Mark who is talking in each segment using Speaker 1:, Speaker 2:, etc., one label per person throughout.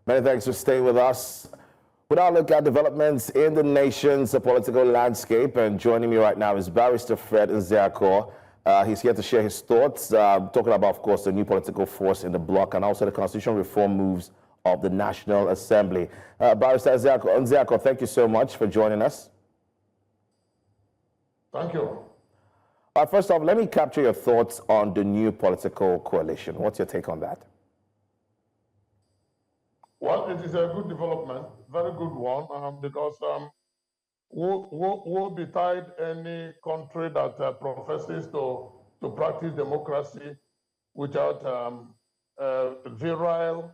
Speaker 1: Many thanks for staying with us. We'll now look at developments in the nation's political landscape, and joining me right now is Barrister Fred Nzeako. He's here to share his thoughts, talking about, of course, the new political force in the bloc and also the constitutional reform moves of the National Assembly. Barrister Nzeako, thank you so much for joining us.
Speaker 2: Thank you.
Speaker 1: First off, let me capture your thoughts on the new political coalition. What's your take on that?
Speaker 2: Well, it is a good development, very good one, because woe betide any country that professes to practice democracy without virile,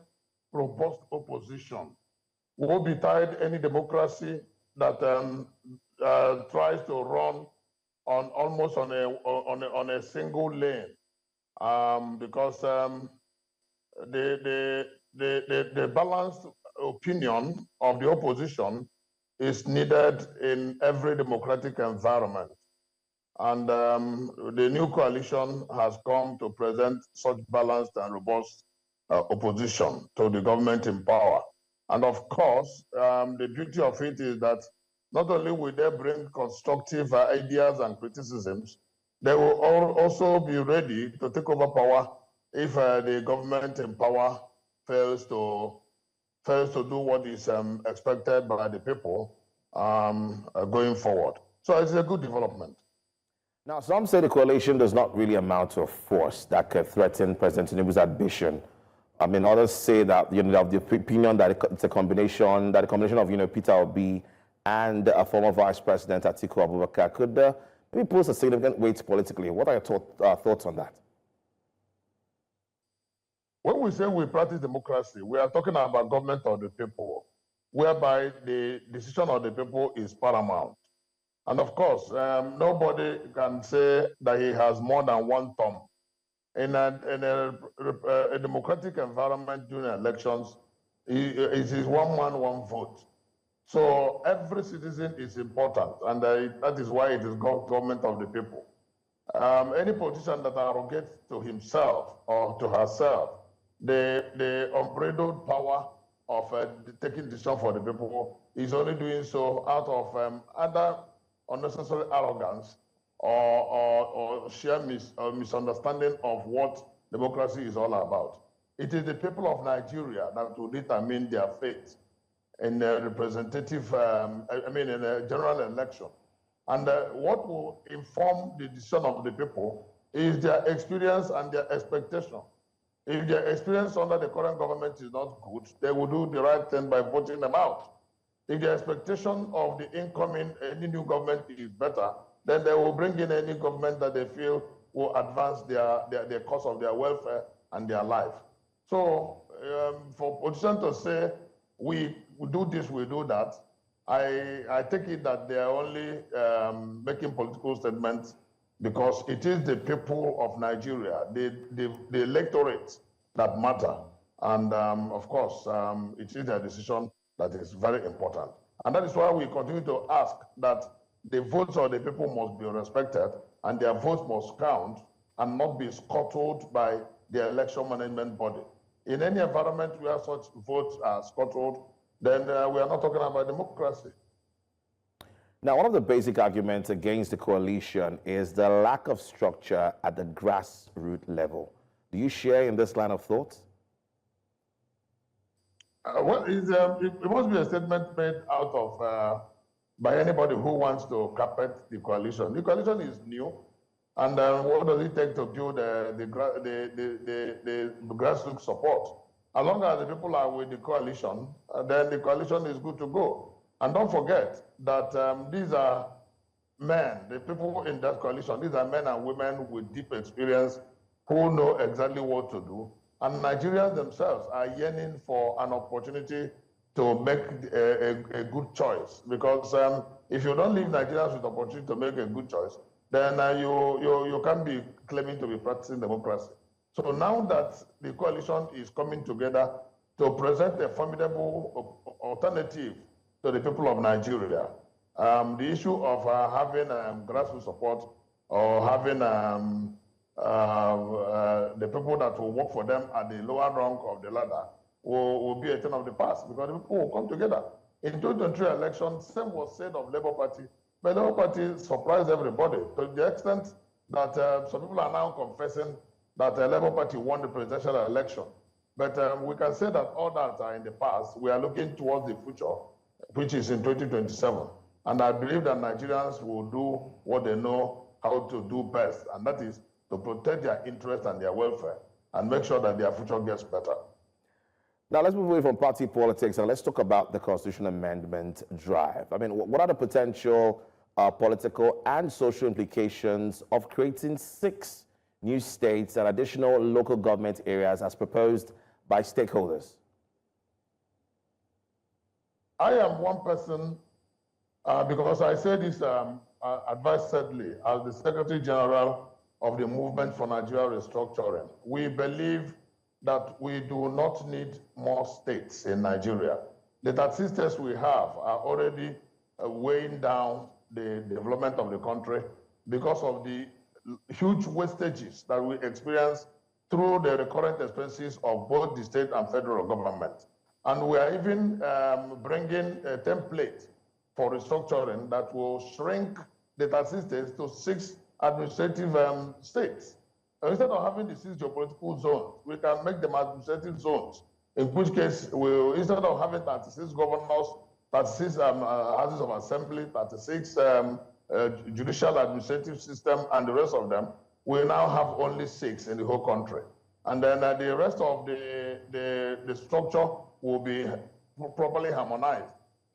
Speaker 2: robust opposition. Woe betide any democracy that tries to run on almost on a single lane, because the balanced opinion of the opposition is needed in every democratic environment. And the new coalition has come to present such balanced and robust opposition to the government in power. And of course, the beauty of it is that not only will they bring constructive ideas and criticisms, they will also be ready to take over power if the government in power fails to do what is expected by the people going forward. So it's a good development.
Speaker 1: Now, some say the coalition does not really amount to a force that could threaten President Tinubu's ambition. I mean, others say that, they have the opinion that it's a combination, of, Peter Obi and a former Vice President Atiku Abubakar could maybe pose a significant weight politically. What are your thoughts on that?
Speaker 2: When we say we practice democracy, we are talking about government of the people, whereby the decision of the people is paramount. And of course, nobody can say that he has more than one thumb. In a democratic environment during elections, it is one man, one vote. So every citizen is important, and that is why it is called government of the people. Any politician that arrogates to himself or to herself the unbridled power of taking decision for the people is only doing so out of either unnecessary arrogance or sheer misunderstanding of what democracy is all about. It is the people of Nigeria that will determine their fate in a representative, in a general election. And what will inform the decision of the people is their experience and their expectation. If their experience under the current government is not good, they will do the right thing by voting them out. If the expectation of the incoming, any new government is better, then they will bring in any government that they feel will advance their cause of their welfare and their life. So for politicians to say, we do this, we do that, I take it that they are only making political statements because it is the people of Nigeria, the electorate that matter. And of course, it is their decision that is very important. And that is why we continue to ask that the votes of the people must be respected and their votes must count and not be scuttled by the election management body. In any environment where such votes are scuttled, then we are not talking about democracy.
Speaker 1: Now, one of the basic arguments against the coalition is the lack of structure at the grassroots level. Do you share in this line of thought?
Speaker 2: Well, it must be a statement made out of by anybody who wants to carpet the coalition. The coalition is new, and what does it take to build the grassroots support? As long as the people are with the coalition, then the coalition is good to go. And don't forget that these are men, the people in that coalition, these are men and women with deep experience who know exactly what to do. And Nigerians themselves are yearning for an opportunity to make a good choice. Because if you don't leave Nigerians with the opportunity to make a good choice, then you can't be claiming to be practicing democracy. So now that the coalition is coming together to present a formidable alternative to the people of Nigeria, the issue of having grassroots support or having the people that will work for them at the lower rung of the ladder will be a thing of the past because the people will come together. In 2023 election, same was said of Labour Party, but Labour Party surprised everybody to the extent that some people are now confessing that the Labour Party won the presidential election. But we can say that all that are in the past. We are looking towards the future, which is in 2027. And I believe that Nigerians will do what they know how to do best, and that is to protect their interests and their welfare and make sure that their future gets better.
Speaker 1: Now, let's move away from party politics and let's talk about the Constitution Amendment drive. I mean, what are the potential political and social implications of creating 6 new states and additional local government areas as proposed by stakeholders?
Speaker 2: I am one person, because I say this advisedly as the Secretary General of the Movement for Nigeria Restructuring. We believe that we do not need more states in Nigeria. The 36 states we have are already weighing down the development of the country because of the huge wastages that we experience through the recurrent expenses of both the state and federal government. And we are even bringing a template for restructuring that will shrink the 36 states to 6 administrative states. Instead of having the 6 geopolitical zones, we can make them administrative zones, in which case, instead of having 36 governors, 36 houses of assembly, 36 judicial administrative system, and the rest of them, we now have only 6 in the whole country. And then the rest of the structure will be properly harmonized,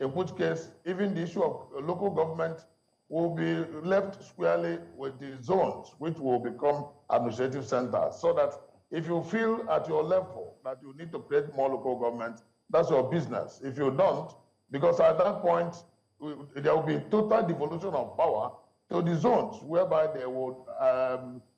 Speaker 2: in which case, even the issue of local government will be left squarely with the zones, which will become administrative centers, so that if you feel at your level that you need to create more local government, that's your business. If you don't, because at that point, there will be total devolution of power to the zones, whereby they would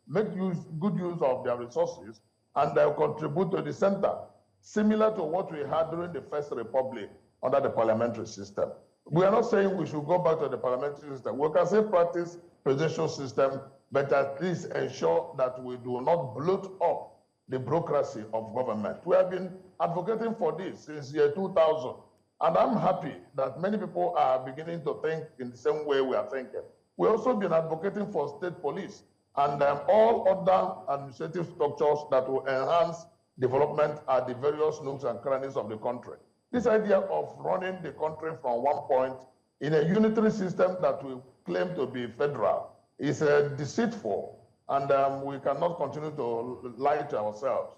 Speaker 2: make good use of their resources and they'll contribute to the center, similar to what we had during the First Republic under the parliamentary system. We are not saying we should go back to the parliamentary system. We can say practice presidential system, but at least ensure that we do not bloat up the bureaucracy of government. We have been advocating for this since year 2000, and I'm happy that many people are beginning to think in the same way we are thinking. We've also been advocating for state police and all other administrative structures that will enhance development at the various nooks and crannies of the country. This idea of running the country from one point in a unitary system that we claim to be federal is deceitful, and we cannot continue to lie to ourselves.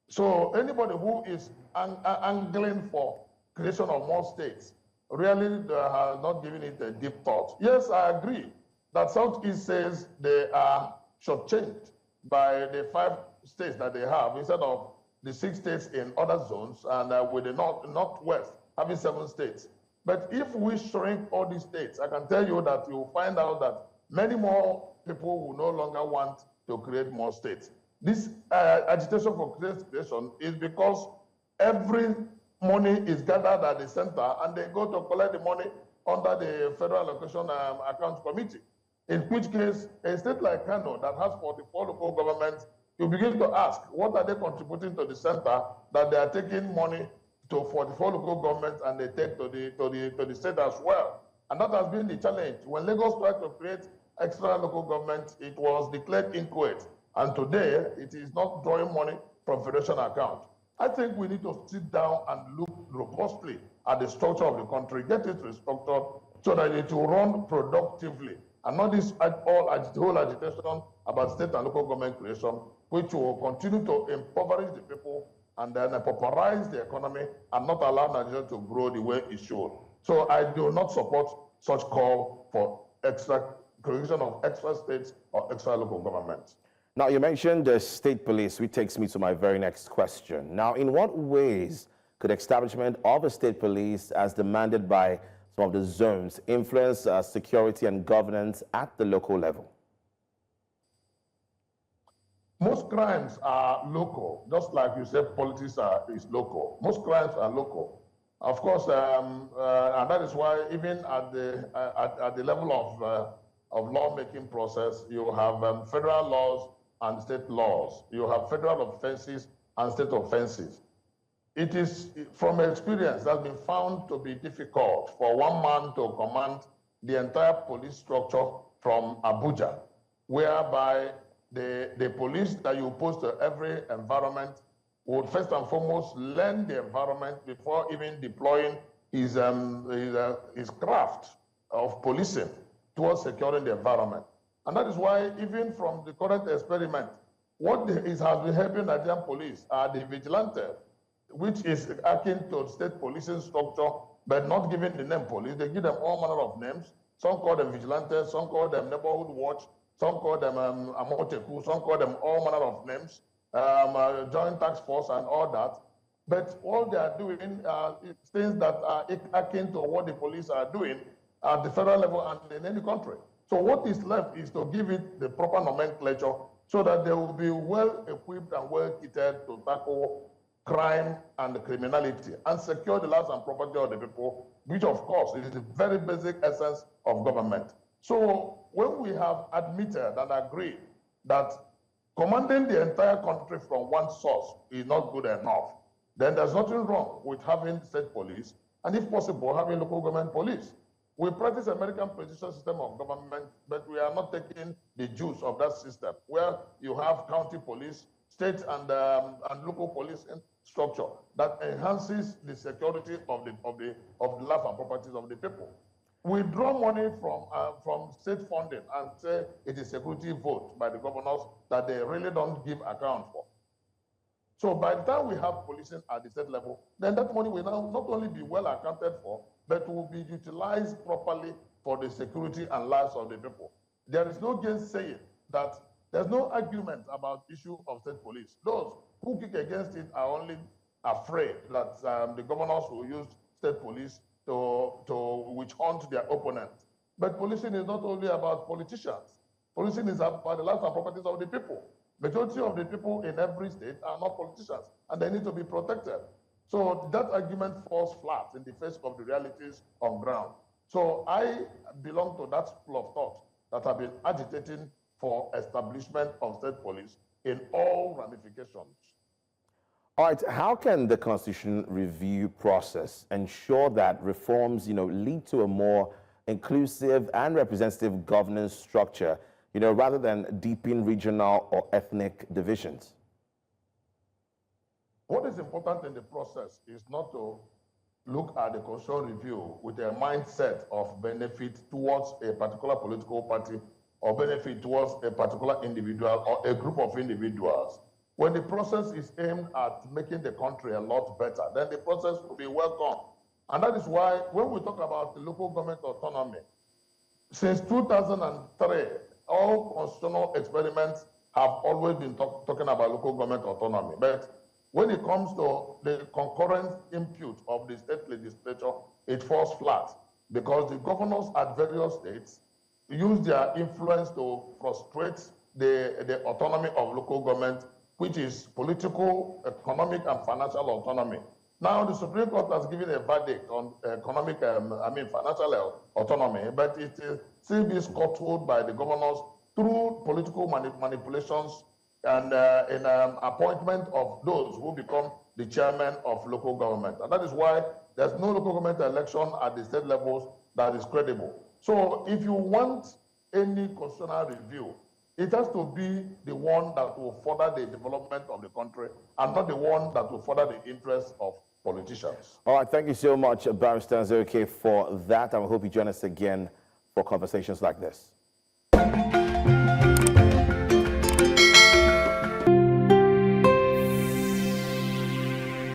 Speaker 2: So anybody who is angling for creation of more states really has not given it a deep thought. Yes, I agree that Southeast says they are shortchanged by the 5 states that they have instead of the 6 states in other zones, and with the Northwest having 7 states. But if we shrink all these states, I can tell you that you'll find out that many more people will no longer want to create more states. This agitation for creation is because every money is gathered at the center and they go to collect the money under the Federal Allocation Account Committee. In which case, a state like Kano that has 44 local governments, you begin to ask, what are they contributing to the center that they are taking money to 44 local governments and they take to the state as well? And that has been the challenge. When Lagos tried to create extra local government, it was declared inchoate. And today, it is not drawing money from federation account. I think we need to sit down and look robustly at the structure of the country, get it restructured so that it will run productively. And not this whole agitation about state and local government creation, which will continue to impoverish the people and then pauperize the economy and not allow Nigeria to grow the way it should. So I do not support such call for creation of extra states or extra local governments.
Speaker 1: Now, you mentioned the state police, which takes me to my very next question. Now, in what ways could establishment of a state police, as demanded by some of the zones, influence security and governance at the local level?
Speaker 2: Most crimes are local, just like you said, politics is local. Most crimes are local. Of course, and that is why even at the level of lawmaking process, you have federal laws and state laws. You have federal offenses and state offenses. it is, from experience, has been found to be difficult for one man to command the entire police structure from Abuja, whereby the police that you post to every environment would first and foremost learn the environment before even deploying his craft of policing towards securing the environment. And that is why, even from the current experiment, what has been helping Nigerian police are the vigilantes, which is akin to state policing structure, but not given the name police. They give them all manner of names. Some call them vigilantes, some call them neighborhood watch, some call them Amoteku, some call them all manner of names, joint task force and all that. But all they are doing things that are akin to what the police are doing at the federal level and in any country. So what is left is to give it the proper nomenclature so that they will be well equipped and well kitted to tackle crime and criminality and secure the lives and property of the people, which of course is the very basic essence of government. So when we have admitted and agreed that commanding the entire country from one source is not good enough, then there's nothing wrong with having state police and, if possible, having local government police. We practice American precision system of government, but we are not taking the juice of that system, where you have county police, state and local police structure that enhances the security of the life and properties of the people. We draw money from state funding and say it is security vote by the governors that they really don't give account for. So by the time we have policing at the state level, then that money will now not only be well accounted for, but will be utilized properly for the security and lives of the people. There is no gainsaying that. There's no argument about issue of state police. Those who kick against it are only afraid that the governors will use state police to witch hunt their opponents. But policing is not only about politicians. Policing is about the lives and properties of the people. Majority of the people in every state are not politicians, and they need to be protected. So that argument falls flat in the face of the realities on ground. So I belong to that school of thought that have been agitating for establishment of state police in all ramifications.
Speaker 1: All right, how can the constitution review process ensure that reforms, lead to a more inclusive and representative governance structure, rather than deepen regional or ethnic divisions?
Speaker 2: What is important in the process is not to look at the constitutional review with a mindset of benefit towards a particular political party or benefit towards a particular individual or a group of individuals. When the process is aimed at making the country a lot better, then the process will be welcome. And that is why when we talk about the local government autonomy, since 2003, all constitutional experiments have always been talking about local government autonomy. But when it comes to the concurrent input of the state legislature, it falls flat because the governors at various states use their influence to frustrate the autonomy of local government, which is political, economic, and financial autonomy. Now, the Supreme Court has given a verdict on economic, financial autonomy, but it is still being scuttled by the governors through political manipulations and in appointment of those who become the chairman of local government. And that is why there's no local government election at the state levels that is credible. So if you want any constitutional review, it has to be the one that will further the development of the country and not the one that will further the interests of politicians.
Speaker 1: All right, thank you so much, Barrister Nzeako, for that. I hope you join us again for conversations like this.